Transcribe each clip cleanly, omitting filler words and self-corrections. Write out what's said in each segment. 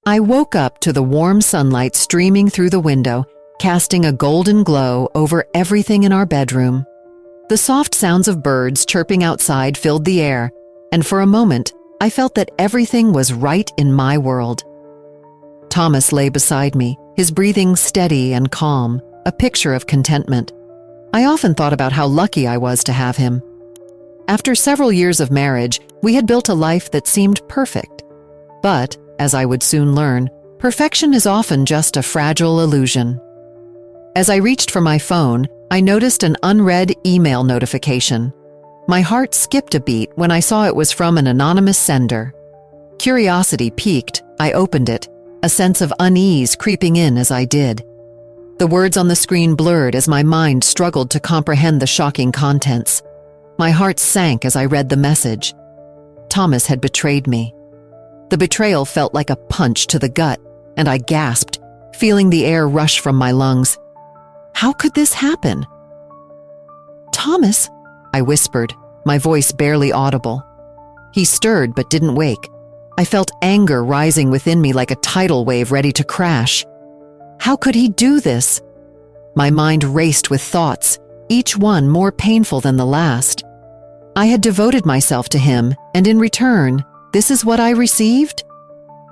I woke up to the warm sunlight streaming through the window, casting a golden glow over everything in our bedroom. The soft sounds of birds chirping outside filled the air, and for a moment, I felt that everything was right in my world. Thomas lay beside me, his breathing steady and calm, a picture of contentment. I often thought about how lucky I was to have him. After several years of marriage, we had built a life that seemed perfect. But, as I would soon learn, perfection is often just a fragile illusion. As I reached for my phone, I noticed an unread email notification. My heart skipped a beat when I saw it was from an anonymous sender. Curiosity piqued, I opened it, a sense of unease creeping in as I did. The words on the screen blurred as my mind struggled to comprehend the shocking contents. My heart sank as I read the message. Thomas had betrayed me. The betrayal felt like a punch to the gut, and I gasped, feeling the air rush from my lungs. How could this happen? "Thomas," I whispered, my voice barely audible. He stirred but didn't wake. I felt anger rising within me like a tidal wave ready to crash. How could he do this? My mind raced with thoughts, each one more painful than the last. I had devoted myself to him, and in return, this is what I received?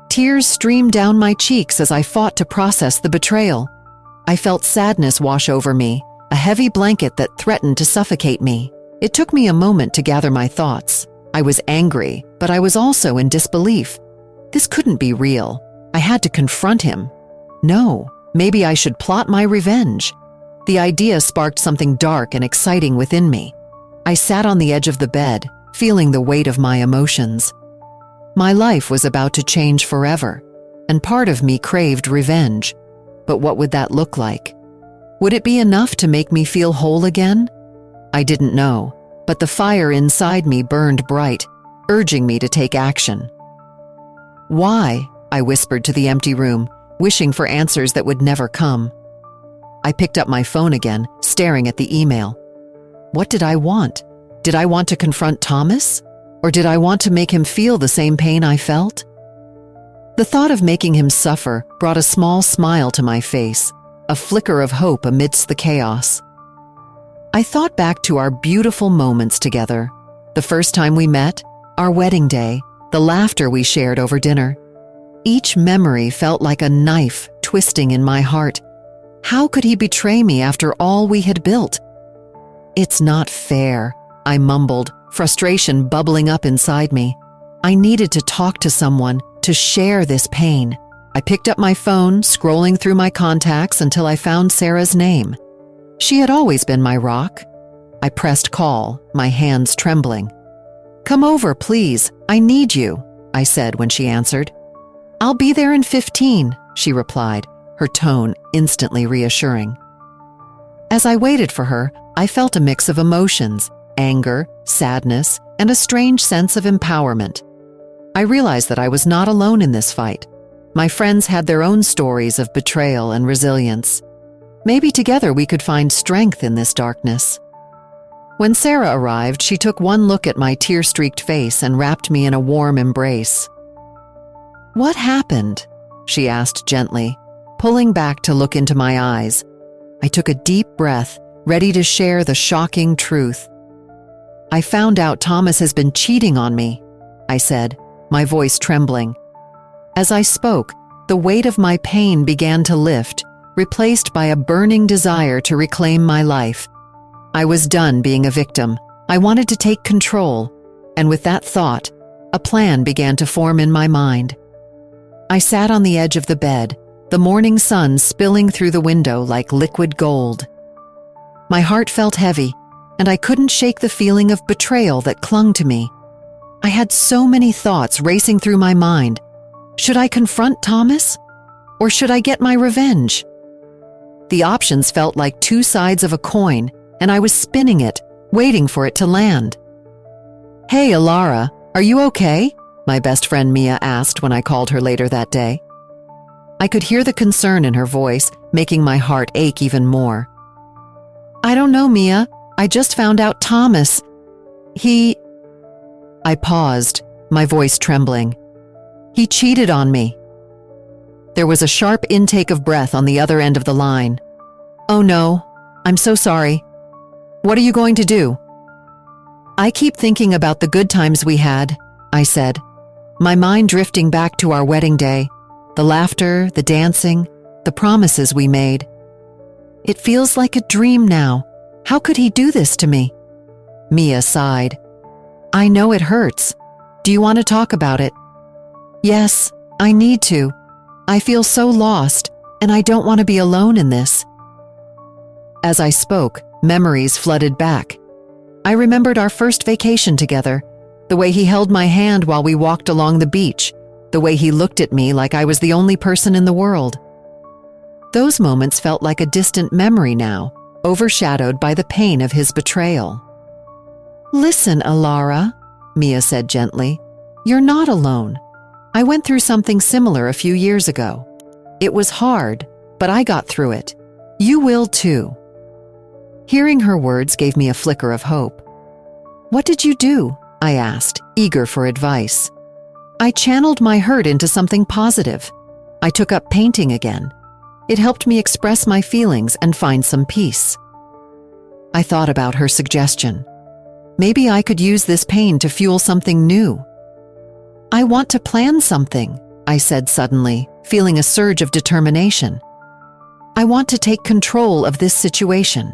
Tears streamed down my cheeks as I fought to process the betrayal. I felt sadness wash over me, a heavy blanket that threatened to suffocate me. It took me a moment to gather my thoughts. I was angry, but I was also in disbelief. This couldn't be real. I had to confront him. No, maybe I should plot my revenge. The idea sparked something dark and exciting within me. I sat on the edge of the bed, feeling the weight of my emotions. My life was about to change forever, and part of me craved revenge. But what would that look like? Would it be enough to make me feel whole again? I didn't know, but the fire inside me burned bright, urging me to take action. "Why?" I whispered to the empty room, wishing for answers that would never come. I picked up my phone again, staring at the email. What did I want? Did I want to confront Thomas? Or did I want to make him feel the same pain I felt? The thought of making him suffer brought a small smile to my face, a flicker of hope amidst the chaos. I thought back to our beautiful moments together, the first time we met, our wedding day, the laughter we shared over dinner. Each memory felt like a knife twisting in my heart. How could he betray me after all we had built? "It's not fair," I mumbled, frustration bubbling up inside me. I needed to talk to someone, to share this pain. I picked up my phone, scrolling through my contacts until I found Sarah's name. She had always been my rock. I pressed call, my hands trembling. "Come over, please. I need you," I said when she answered. "I'll be there in 15, she replied, her tone instantly reassuring. As I waited for her, I felt a mix of emotions, anger, sadness, and a strange sense of empowerment. I realized that I was not alone in this fight. My friends had their own stories of betrayal and resilience. Maybe together we could find strength in this darkness. When Sarah arrived, she took one look at my tear-streaked face and wrapped me in a warm embrace. "What happened?" she asked gently, pulling back to look into my eyes. I took a deep breath, ready to share the shocking truth. "I found out Thomas has been cheating on me," I said, my voice trembling. As I spoke, the weight of my pain began to lift, replaced by a burning desire to reclaim my life. I was done being a victim. I wanted to take control, and with that thought, a plan began to form in my mind. I sat on the edge of the bed, the morning sun spilling through the window like liquid gold. My heart felt heavy, and I couldn't shake the feeling of betrayal that clung to me. I had so many thoughts racing through my mind. Should I confront Thomas? Or should I get my revenge? The options felt like two sides of a coin, and I was spinning it, waiting for it to land. "Hey, Alara, are you okay?" my best friend Mia asked when I called her later that day. I could hear the concern in her voice, making my heart ache even more. "I don't know, Mia. I just found out Thomas. I paused, my voice trembling. "He cheated on me." There was a sharp intake of breath on the other end of the line. "Oh no, I'm so sorry. What are you going to do?" "I keep thinking about the good times we had," I said, my mind drifting back to our wedding day, the laughter, the dancing, the promises we made. "It feels like a dream now. How could he do this to me?" Mia sighed. "I know it hurts. Do you want to talk about it?" "Yes, I need to. I feel so lost, and I don't want to be alone in this." As I spoke, memories flooded back. I remembered our first vacation together, the way he held my hand while we walked along the beach, the way he looked at me like I was the only person in the world. Those moments felt like a distant memory now, overshadowed by the pain of his betrayal. "Listen, Alara," Mia said gently, "you're not alone. I went through something similar a few years ago. It was hard, but I got through it. You will too." Hearing her words gave me a flicker of hope. "What did you do?" I asked, eager for advice. I channeled my hurt into something positive. I took up painting again. It helped me express my feelings and find some peace. I thought about her suggestion. Maybe I could use this pain to fuel something new. "I want to plan something," I said suddenly, feeling a surge of determination. "I want to take control of this situation."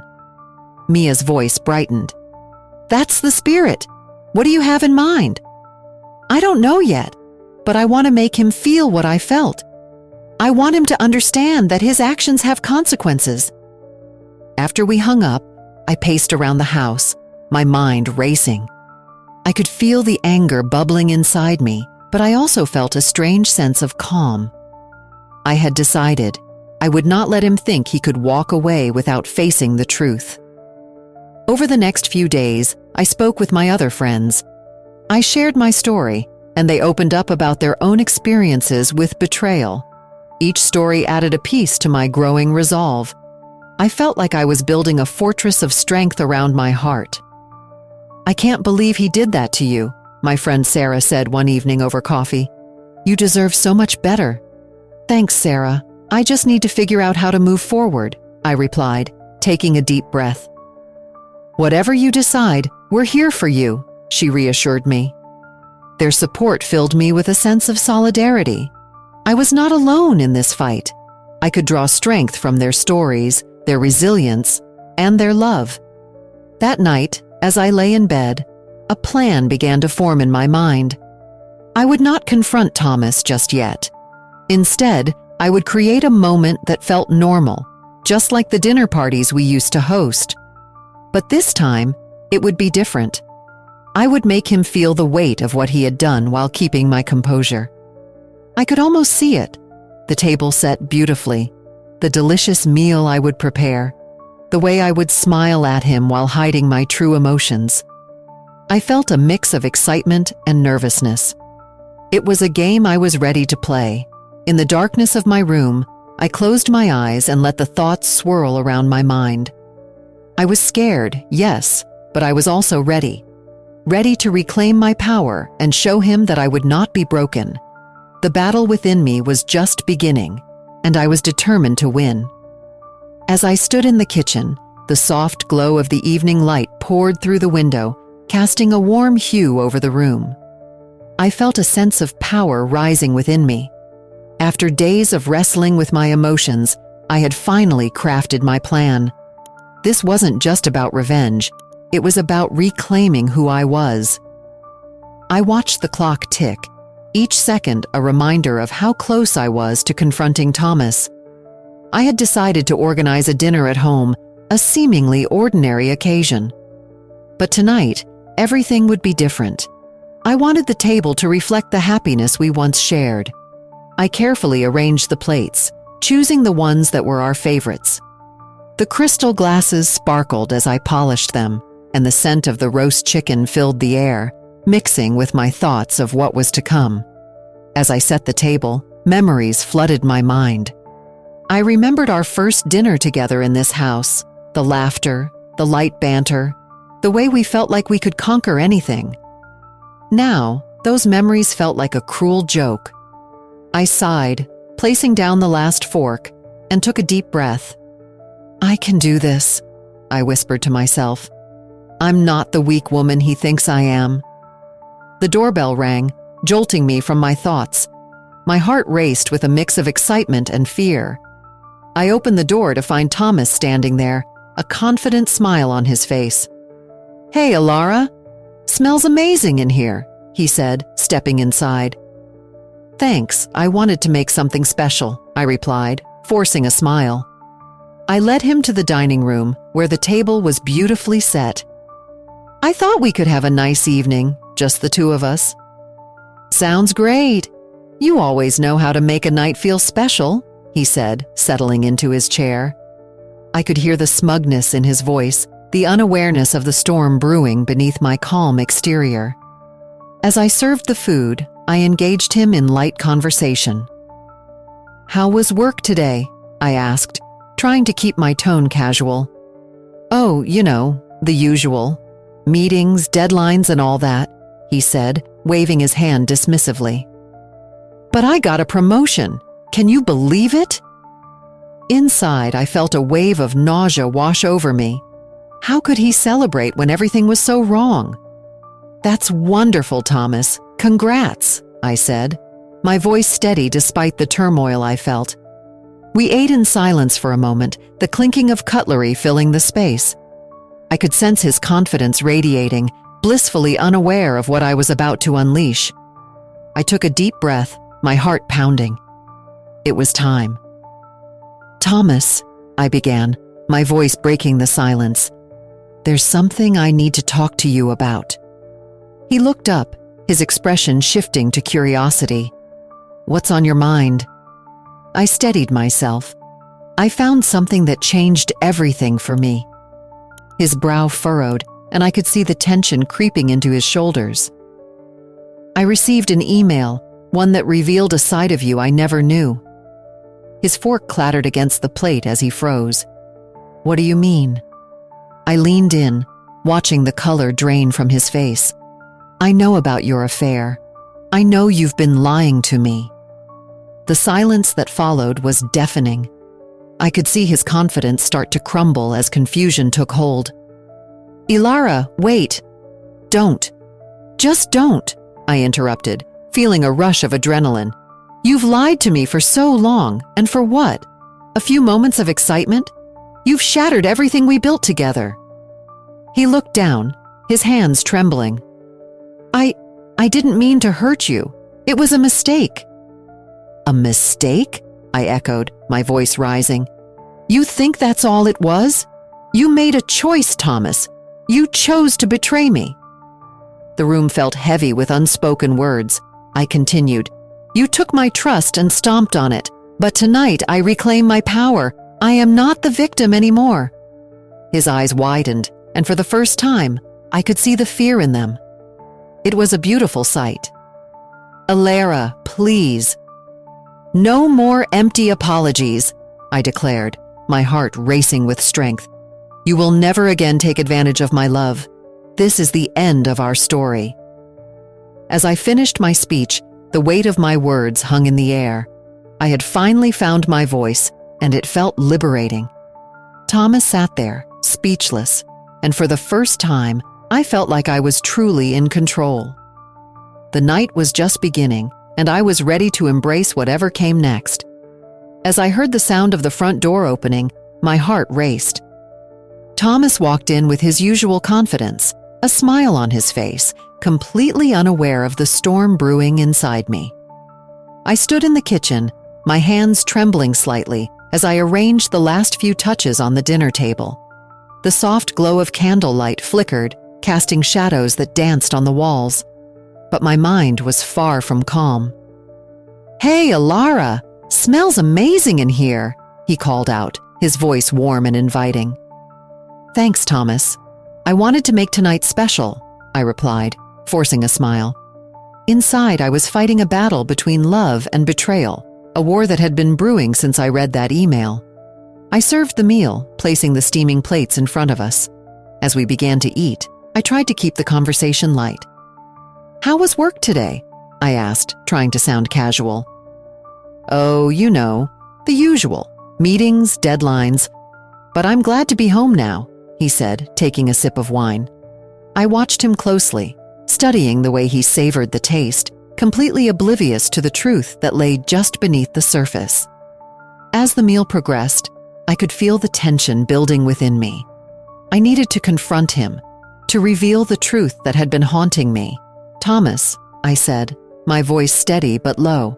Mia's voice brightened. "That's the spirit. What do you have in mind?" "I don't know yet, but I want to make him feel what I felt. I want him to understand that his actions have consequences." After we hung up, I paced around the house, my mind racing. I could feel the anger bubbling inside me, but I also felt a strange sense of calm. I had decided I would not let him think he could walk away without facing the truth. Over the next few days, I spoke with my other friends. I shared my story, and they opened up about their own experiences with betrayal. Each story added a piece to my growing resolve. I felt like I was building a fortress of strength around my heart. "I can't believe he did that to you," my friend Sarah said one evening over coffee. "You deserve so much better." "Thanks, Sarah. I just need to figure out how to move forward," I replied, taking a deep breath. "Whatever you decide, we're here for you," she reassured me. Their support filled me with a sense of solidarity. I was not alone in this fight. I could draw strength from their stories, their resilience, and their love. That night, as I lay in bed, a plan began to form in my mind. I would not confront Thomas just yet. Instead, I would create a moment that felt normal, just like the dinner parties we used to host. But this time, it would be different. I would make him feel the weight of what he had done while keeping my composure. I could almost see it, the table set beautifully, the delicious meal I would prepare, the way I would smile at him while hiding my true emotions. I felt a mix of excitement and nervousness. It was a game I was ready to play. In the darkness of my room, I closed my eyes and let the thoughts swirl around my mind. I was scared, yes, but I was also ready. Ready to reclaim my power and show him that I would not be broken. The battle within me was just beginning, and I was determined to win. As I stood in the kitchen, the soft glow of the evening light poured through the window, casting a warm hue over the room. I felt a sense of power rising within me. After days of wrestling with my emotions, I had finally crafted my plan. This wasn't just about revenge. It was about reclaiming who I was. I watched the clock tick, each second a reminder of how close I was to confronting Thomas. I had decided to organize a dinner at home, a seemingly ordinary occasion. But tonight, everything would be different. I wanted the table to reflect the happiness we once shared. I carefully arranged the plates, choosing the ones that were our favorites. The crystal glasses sparkled as I polished them, and the scent of the roast chicken filled the air, mixing with my thoughts of what was to come. As I set the table, memories flooded my mind. I remembered our first dinner together in this house, the laughter, the light banter, the way we felt like we could conquer anything. Now, those memories felt like a cruel joke. I sighed, placing down the last fork, and took a deep breath. "I can do this," I whispered to myself. "I'm not the weak woman he thinks I am." The doorbell rang, jolting me from my thoughts. My heart raced with a mix of excitement and fear. I opened the door to find Thomas standing there, a confident smile on his face. "Hey, Alara. Smells amazing in here," he said, stepping inside. "Thanks, I wanted to make something special," I replied, forcing a smile. I led him to the dining room, where the table was beautifully set. "I thought we could have a nice evening, just the two of us." "Sounds great. You always know how to make a night feel special," he said, settling into his chair. I could hear the smugness in his voice, the unawareness of the storm brewing beneath my calm exterior. As I served the food, I engaged him in light conversation. "How was work today?" I asked, trying to keep my tone casual. "Oh, the usual. Meetings, deadlines, and all that," he said, waving his hand dismissively. "But I got a promotion. Can you believe it?" Inside, I felt a wave of nausea wash over me. How could he celebrate when everything was so wrong? "That's wonderful, Thomas. Congrats," I said, my voice steady despite the turmoil I felt. We ate in silence for a moment, the clinking of cutlery filling the space. I could sense his confidence radiating, blissfully unaware of what I was about to unleash. I took a deep breath, my heart pounding. It was time. "Thomas," I began, my voice breaking the silence. "There's something I need to talk to you about." He looked up, his expression shifting to curiosity. "What's on your mind?" I steadied myself. I found something that changed everything for me. His brow furrowed, and I could see the tension creeping into his shoulders. "I received an email, one that revealed a side of you I never knew." His fork clattered against the plate as he froze. "What do you mean?" I leaned in, watching the color drain from his face. "I know about your affair. I know you've been lying to me." The silence that followed was deafening. I could see his confidence start to crumble as confusion took hold. "Ilara, wait. Don't. Just don't," I interrupted, feeling a rush of adrenaline. "You've lied to me for so long, and for what? A few moments of excitement? You've shattered everything we built together." He looked down, his hands trembling. I didn't mean to hurt you. It was a mistake." "A mistake?" I echoed, my voice rising. "You think that's all it was? You made a choice, Thomas. You chose to betray me." The room felt heavy with unspoken words. I continued, "You took my trust and stomped on it, but tonight I reclaim my power. I am not the victim anymore." His eyes widened, and for the first time, I could see the fear in them. It was a beautiful sight. "Alara, please." "No more empty apologies," I declared, my heart racing with strength. "You will never again take advantage of my love. This is the end of our story." As I finished my speech, the weight of my words hung in the air. I had finally found my voice, and it felt liberating. Thomas sat there, speechless, and for the first time, I felt like I was truly in control. The night was just beginning, and I was ready to embrace whatever came next. As I heard the sound of the front door opening, my heart raced. Thomas walked in with his usual confidence, a smile on his face, completely unaware of the storm brewing inside me. I stood in the kitchen, my hands trembling slightly as I arranged the last few touches on the dinner table. The soft glow of candlelight flickered, casting shadows that danced on the walls. But my mind was far from calm. "Hey, Alara, smells amazing in here," he called out, his voice warm and inviting. "Thanks, Thomas. I wanted to make tonight special," I replied, forcing a smile. Inside, I was fighting a battle between love and betrayal, a war that had been brewing since I read that email. I served the meal, placing the steaming plates in front of us. As we began to eat, I tried to keep the conversation light. "How was work today?" I asked, trying to sound casual. Oh, you know, the usual. Meetings, deadlines. But I'm glad to be home now, he said, taking a sip of wine. I watched him closely, studying the way he savored the taste, completely oblivious to the truth that lay just beneath the surface. As the meal progressed, I could feel the tension building within me. I needed to confront him, to reveal the truth that had been haunting me. Thomas, I said, my voice steady but low.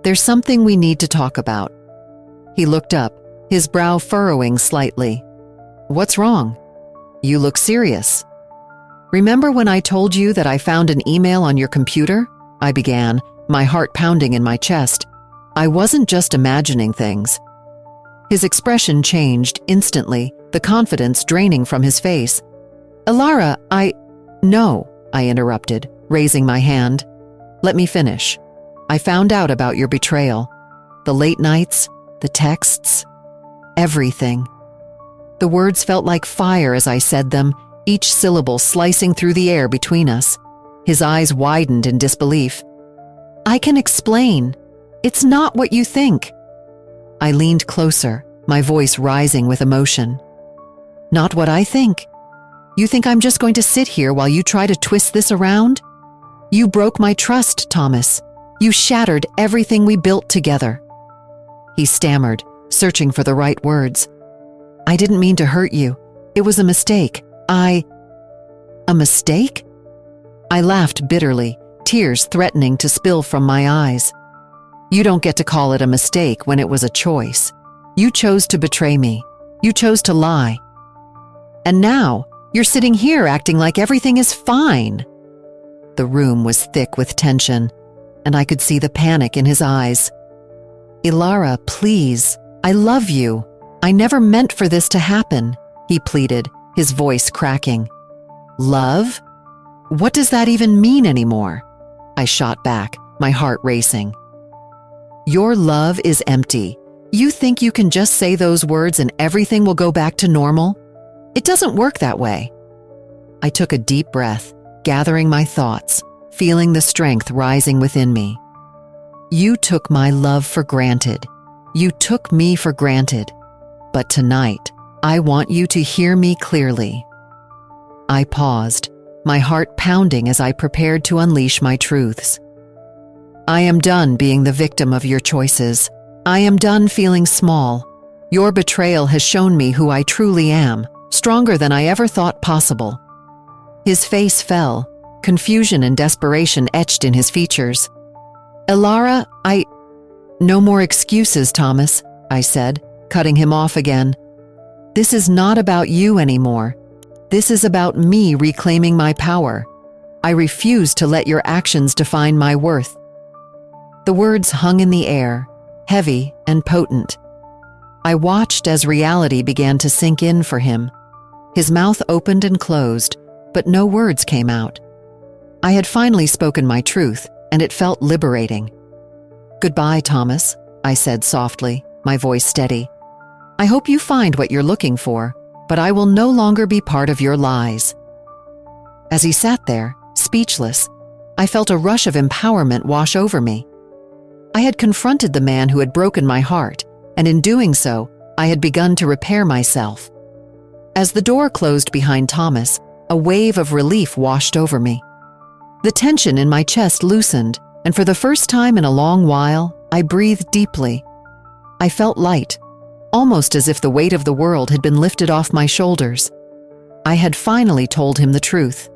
There's something we need to talk about. He looked up, his brow furrowing slightly. What's wrong? You look serious. Remember when I told you that I found an email on your computer? I began, my heart pounding in my chest. I wasn't just imagining things. His expression changed instantly, the confidence draining from his face. Elara, No, I interrupted, raising my hand. Let me finish. I found out about your betrayal. The late nights, the texts, everything. The words felt like fire as I said them, each syllable slicing through the air between us. His eyes widened in disbelief. I can explain. It's not what you think. I leaned closer, my voice rising with emotion. Not what I think. You think I'm just going to sit here while you try to twist this around? You broke my trust, Thomas. You shattered everything we built together. He stammered, searching for the right words. I didn't mean to hurt you. It was a mistake. A mistake? I laughed bitterly, tears threatening to spill from my eyes. You don't get to call it a mistake when it was a choice. You chose to betray me. You chose to lie. And now, you're sitting here acting like everything is fine. The room was thick with tension, and I could see the panic in his eyes. Elara, please, I love you. I never meant for this to happen, he pleaded, his voice cracking. Love? What does that even mean anymore? I shot back, my heart racing. Your love is empty. You think you can just say those words and everything will go back to normal? It doesn't work that way. I took a deep breath, gathering my thoughts, feeling the strength rising within me. You took my love for granted. You took me for granted. But tonight, I want you to hear me clearly. I paused, my heart pounding as I prepared to unleash my truths. I am done being the victim of your choices. I am done feeling small. Your betrayal has shown me who I truly am, stronger than I ever thought possible. His face fell, confusion and desperation etched in his features. Elara, No more excuses, Thomas, I said, cutting him off again. This is not about you anymore. This is about me reclaiming my power. I refuse to let your actions define my worth. The words hung in the air, heavy and potent. I watched as reality began to sink in for him. His mouth opened and closed, but no words came out. I had finally spoken my truth, and it felt liberating. Goodbye, Thomas, I said softly, my voice steady. I hope you find what you're looking for, but I will no longer be part of your lies. As he sat there, speechless, I felt a rush of empowerment wash over me. I had confronted the man who had broken my heart, and in doing so, I had begun to repair myself. As the door closed behind Thomas, a wave of relief washed over me. The tension in my chest loosened, and for the first time in a long while, I breathed deeply. I felt light, almost as if the weight of the world had been lifted off my shoulders. I had finally told him the truth.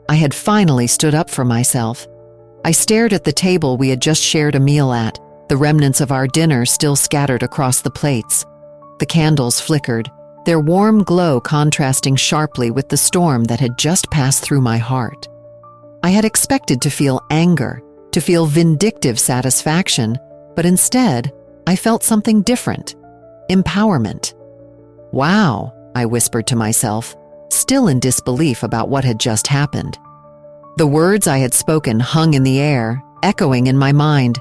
I had finally stood up for myself. I stared at the table we had just shared a meal at, the remnants of our dinner still scattered across the plates. The candles flickered, their warm glow contrasting sharply with the storm that had just passed through my heart. I had expected to feel anger, to feel vindictive satisfaction, but instead, I felt something different. Empowerment. Wow, I whispered to myself, still in disbelief about what had just happened. The words I had spoken hung in the air, echoing in my mind.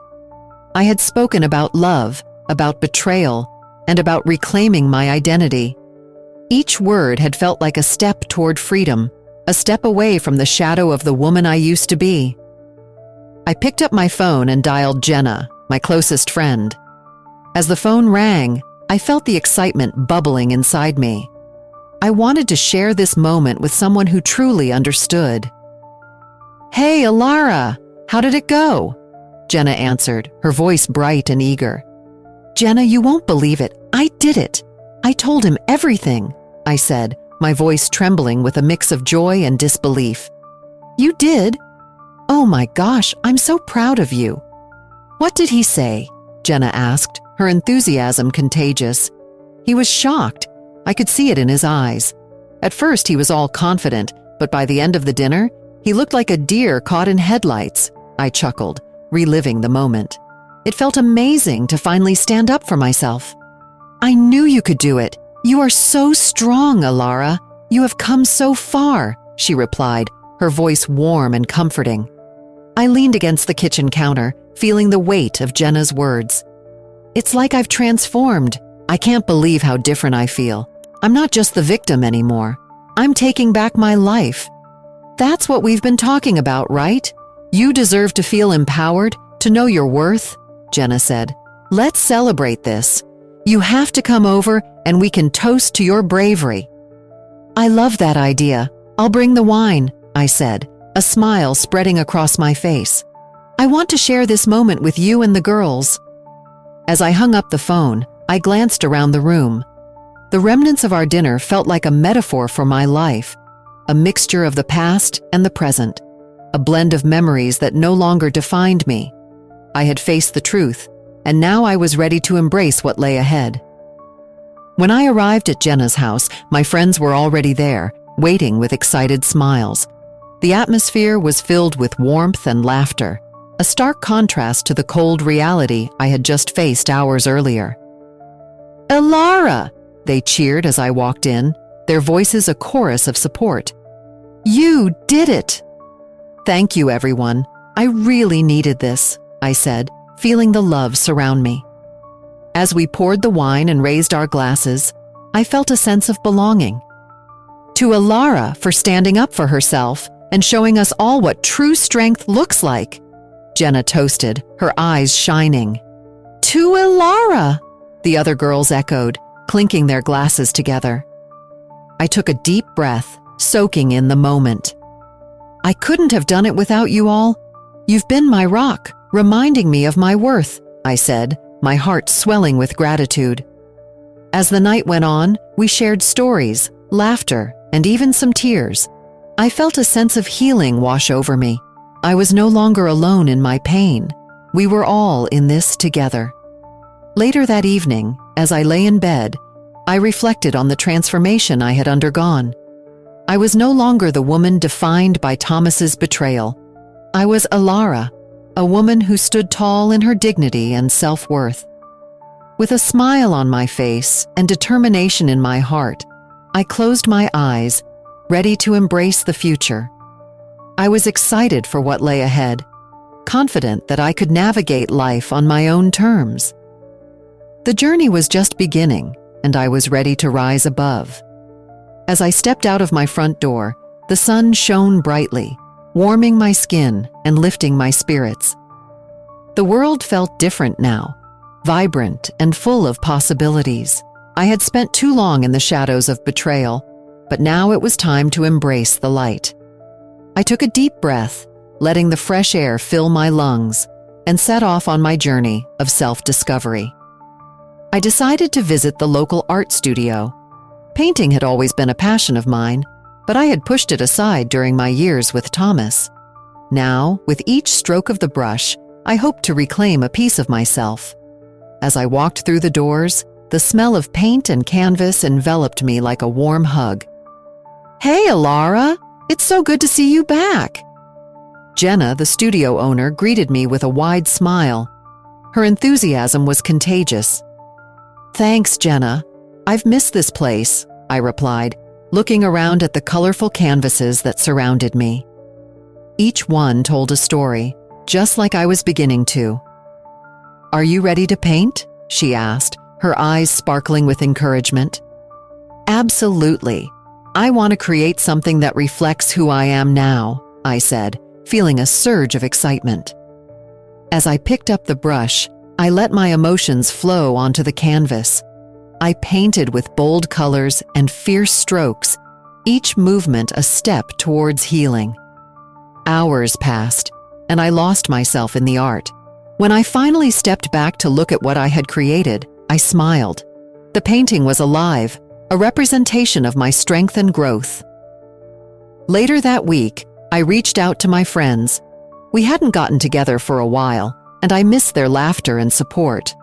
I had spoken about love, about betrayal, and about reclaiming my identity. Each word had felt like a step toward freedom, a step away from the shadow of the woman I used to be. I picked up my phone and dialed Jenna, my closest friend. As the phone rang, I felt the excitement bubbling inside me. I wanted to share this moment with someone who truly understood. "Hey, Alara, how did it go?" Jenna answered, her voice bright and eager. "Jenna, you won't believe it. I did it. I told him everything," I said, my voice trembling with a mix of joy and disbelief. "You did? Oh my gosh, I'm so proud of you." "What did he say?" Jenna asked, her enthusiasm contagious. He was shocked. I could see it in his eyes. At first he was all confident, but by the end of the dinner, he looked like a deer caught in headlights. I chuckled, reliving the moment. It felt amazing to finally stand up for myself. "I knew you could do it. You are so strong, Alara. You have come so far," she replied, her voice warm and comforting. I leaned against the kitchen counter, feeling the weight of Jenna's words. "It's like I've transformed. I can't believe how different I feel. I'm not just the victim anymore. I'm taking back my life." "That's what we've been talking about, right? You deserve to feel empowered, to know your worth," Jenna said. "Let's celebrate this. You have to come over and we can toast to your bravery." "I love that idea. I'll bring the wine," I said, a smile spreading across my face. "I want to share this moment with you and the girls." As I hung up the phone, I glanced around the room. The remnants of our dinner felt like a metaphor for my life, a mixture of the past and the present, a blend of memories that no longer defined me. I had faced the truth, and now I was ready to embrace what lay ahead. When I arrived at Jenna's house, my friends were already there, waiting with excited smiles. The atmosphere was filled with warmth and laughter, a stark contrast to the cold reality I had just faced hours earlier. "Alara!" they cheered as I walked in, their voices a chorus of support. "You did it!" "Thank you, everyone. I really needed this," I said, feeling the love surround me. As we poured the wine and raised our glasses, I felt a sense of belonging. To Alara for standing up for herself and showing us all what true strength looks like, Jenna toasted, her eyes shining. "To Alara!" the other girls echoed, clinking their glasses together. I took a deep breath, soaking in the moment. "I couldn't have done it without you all. You've been my rock, reminding me of my worth," I said, my heart swelling with gratitude. As the night went on, we shared stories, laughter, and even some tears. I felt a sense of healing wash over me. I was no longer alone in my pain. We were all in this together. Later that evening, as I lay in bed, I reflected on the transformation I had undergone. I was no longer the woman defined by Thomas's betrayal. I was Alara, a woman who stood tall in her dignity and self-worth. With a smile on my face and determination in my heart, I closed my eyes, ready to embrace the future. I was excited for what lay ahead, confident that I could navigate life on my own terms. The journey was just beginning, and I was ready to rise above. As I stepped out of my front door, the sun shone brightly, warming my skin and lifting my spirits. The world felt different now, vibrant and full of possibilities. I had spent too long in the shadows of betrayal, but now it was time to embrace the light. I took a deep breath, letting the fresh air fill my lungs, and set off on my journey of self-discovery. I decided to visit the local art studio. Painting had always been a passion of mine, but I had pushed it aside during my years with Thomas. Now, with each stroke of the brush, I hoped to reclaim a piece of myself. As I walked through the doors, the smell of paint and canvas enveloped me like a warm hug. "Hey, Alara! It's so good to see you back!" Jenna, the studio owner, greeted me with a wide smile. Her enthusiasm was contagious. "Thanks, Jenna. I've missed this place," I replied, looking around at the colorful canvases that surrounded me. Each one told a story, just like I was beginning to. "Are you ready to paint?" she asked, her eyes sparkling with encouragement. "Absolutely. I want to create something that reflects who I am now," I said, feeling a surge of excitement. As I picked up the brush, I let my emotions flow onto the canvas. I painted with bold colors and fierce strokes, each movement a step towards healing. Hours passed, and I lost myself in the art. When I finally stepped back to look at what I had created, I smiled. The painting was alive, a representation of my strength and growth. Later that week, I reached out to my friends. We hadn't gotten together for a while, and I missed their laughter and support.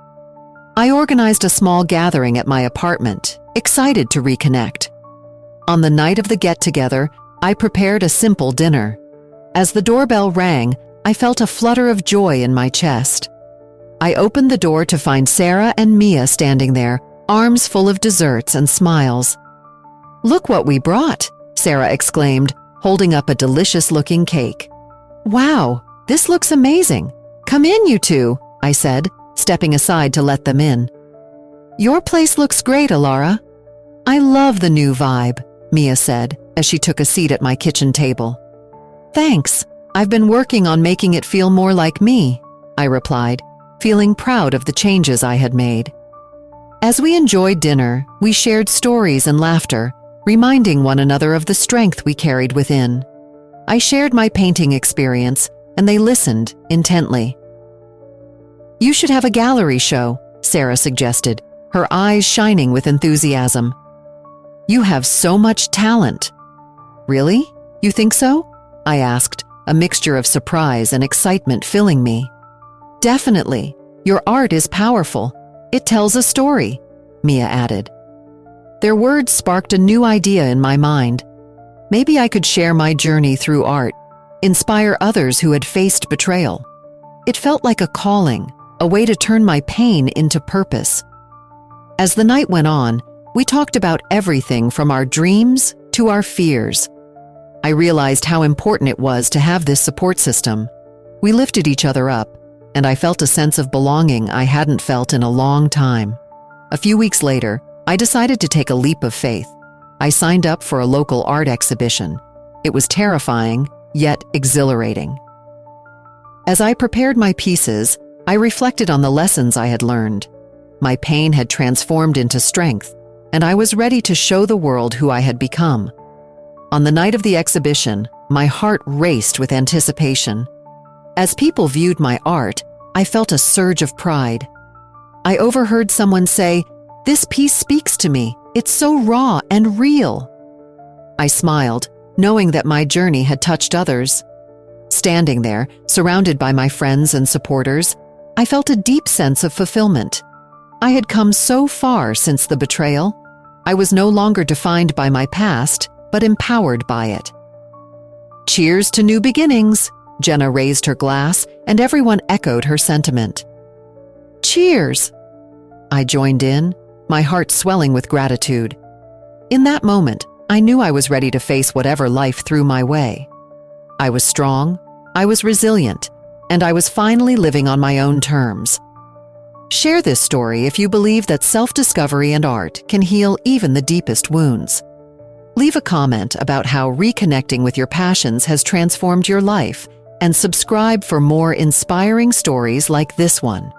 I organized a small gathering at my apartment, excited to reconnect. On the night of the get-together, I prepared a simple dinner. As the doorbell rang, I felt a flutter of joy in my chest. I opened the door to find Sarah and Mia standing there, arms full of desserts and smiles. "Look what we brought," Sarah exclaimed, holding up a delicious-looking cake. "Wow, this looks amazing. Come in, you two," I said, stepping aside to let them in. "Your place looks great, Alara." "I love the new vibe," Mia said, as she took a seat at my kitchen table. "Thanks. I've been working on making it feel more like me," I replied, feeling proud of the changes I had made. As we enjoyed dinner, we shared stories and laughter, reminding one another of the strength we carried within. I shared my painting experience, and they listened intently. "You should have a gallery show," Sarah suggested, her eyes shining with enthusiasm. "You have so much talent." "Really? You think so?" I asked, a mixture of surprise and excitement filling me. "Definitely. Your art is powerful. It tells a story," Mia added. Their words sparked a new idea in my mind. Maybe I could share my journey through art, inspire others who had faced betrayal. It felt like a calling, a way to turn my pain into purpose. As the night went on, we talked about everything from our dreams to our fears. I realized how important it was to have this support system. We lifted each other up, and I felt a sense of belonging I hadn't felt in a long time. A few weeks later, I decided to take a leap of faith. I signed up for a local art exhibition. It was terrifying, yet exhilarating. As I prepared my pieces, I reflected on the lessons I had learned. My pain had transformed into strength, and I was ready to show the world who I had become. On the night of the exhibition, my heart raced with anticipation. As people viewed my art, I felt a surge of pride. I overheard someone say, "This piece speaks to me. It's so raw and real." I smiled, knowing that my journey had touched others. Standing there, surrounded by my friends and supporters, I felt a deep sense of fulfillment. I had come so far since the betrayal. I was no longer defined by my past, but empowered by it. "Cheers to new beginnings!" Jenna raised her glass, and everyone echoed her sentiment. "Cheers!" I joined in, my heart swelling with gratitude. In that moment, I knew I was ready to face whatever life threw my way. I was strong, I was resilient, and I was finally living on my own terms. Share this story if you believe that self-discovery and art can heal even the deepest wounds. Leave a comment about how reconnecting with your passions has transformed your life, and subscribe for more inspiring stories like this one.